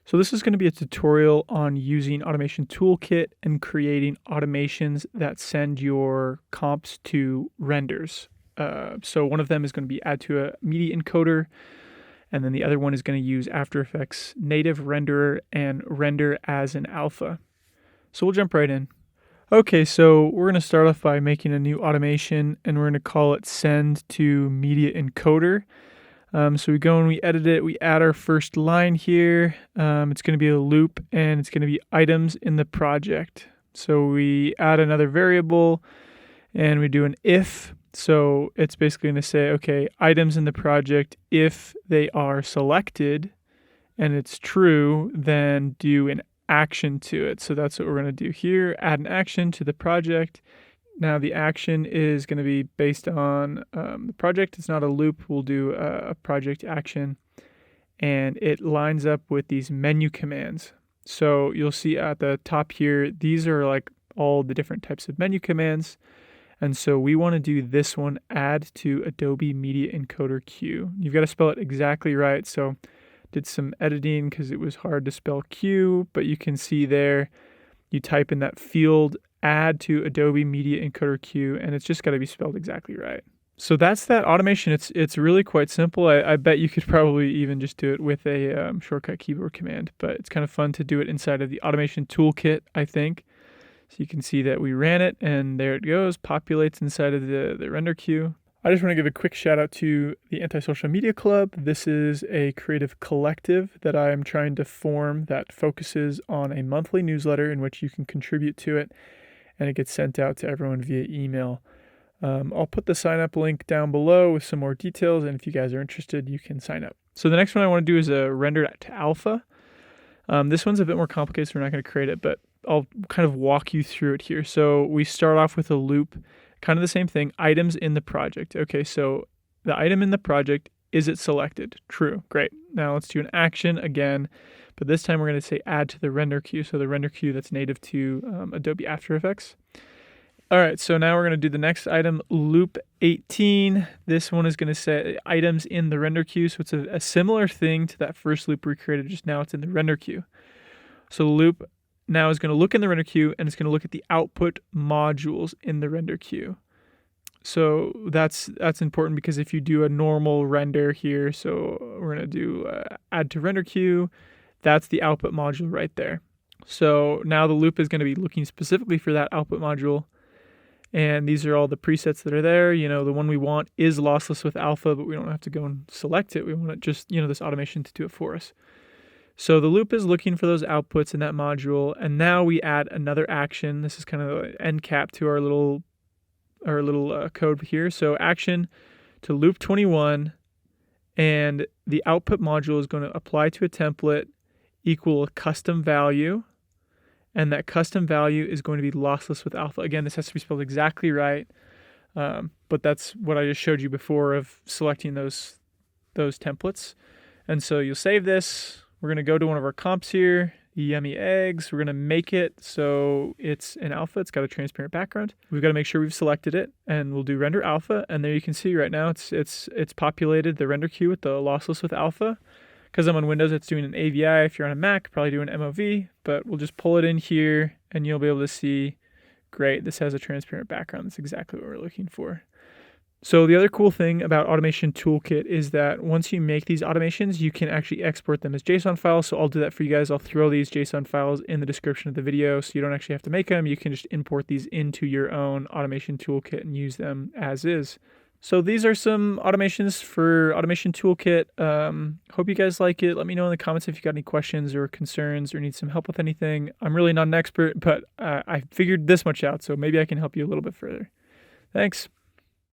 So this is going to be a tutorial on using Automation Toolkit and creating automations that send your comps to renders. So one of them is going to be add to a media encoder, and then the other one is going to use After Effects native renderer and render as an alpha. So we'll jump right in. Okay, so we're going to start off by making a new automation, and we're going to call it send to media encoder. So we go and we edit it, we add our first line here. It's going to be a loop, and it's going to be items in the project. So we add another variable, and we do an if. So it's basically going to say, okay, items in the project, if they are selected and it's true, then do an action to it. So that's what we're going to do here, add an action to the project. Now the action is going to be based on the project. It's not a loop. We'll do a project action, and it lines up with these menu commands. So you'll see at the top here, these are like all the different types of menu commands. And so we want to do this one, add to Adobe Media Encoder Q. You've got to spell it exactly right. So did some editing because it was hard to spell Q, but you can see there, you type in that field, add to Adobe Media Encoder Q, and it's just got to be spelled exactly right. So that's that automation. It's really quite simple. I bet you could probably even just do it with a shortcut keyboard command, but it's kind of fun to do it inside of the Automation Toolkit, I think. So you can see that we ran it, and there it goes, populates inside of the render queue. I just want to give a quick shout out to the AntiSocial Media Club. This is a creative collective that I am trying to form that focuses on a monthly newsletter in which you can contribute to it, and it gets sent out to everyone via email. I'll put the sign up link down below with some more details, and if you guys are interested, you can sign up. So the next one I want to do is a render to alpha. This one's a bit more complicated, so we're not going to create it, but I'll kind of walk you through it here. So we start off with a loop, kind of the same thing, items in the project. Okay, so the item in the project, is it selected? True, great. Now let's do an action again, but this time we're going to say add to the render queue. So the render queue that's native to Adobe After Effects. All right, so now we're going to do the next item, loop 18. This one is going to say items in the render queue. So it's a similar thing to that first loop we created, just now it's in the render queue. So the loop now is going to look in the render queue, and it's going to look at the output modules in the render queue. So that's important because if you do a normal render here, so we're going to do add to render queue, that's the output module right there. So now the loop is going to be looking specifically for that output module. And these are all the presets that are there. You know, the one we want is lossless with alpha, but we don't have to go and select it. We want it just, this automation to do it for us. So the loop is looking for those outputs in that module. And now we add another action. This is kind of an end cap to our little code here. So action to loop 21, and the output module is going to apply to a template equal a custom value. And that custom value is going to be lossless with alpha. Again, this has to be spelled exactly right. But that's what I just showed you before of selecting those templates. And so you'll save this. We're going to go to one of our comps here, yummy eggs. We're going to make it so it's an alpha. It's got a transparent background. We've got to make sure we've selected it, and we'll do render alpha. And there you can see right now it's populated the render queue with the lossless with alpha. Because I'm on Windows, it's doing an AVI. If you're on a Mac, probably doing MOV, but we'll just pull it in here and you'll be able to see, great, this has a transparent background. That's exactly what we're looking for. So the other cool thing about Automation Toolkit is that once you make these automations, you can actually export them as JSON files. So I'll do that for you guys. I'll throw these JSON files in the description of the video so you don't actually have to make them. You can just import these into your own Automation Toolkit and use them as is. So these are some automations for Automation Toolkit. Hope you guys like it. Let me know in the comments if you got any questions or concerns or need some help with anything. I'm really not an expert, but I figured this much out, so maybe I can help you a little bit further. Thanks.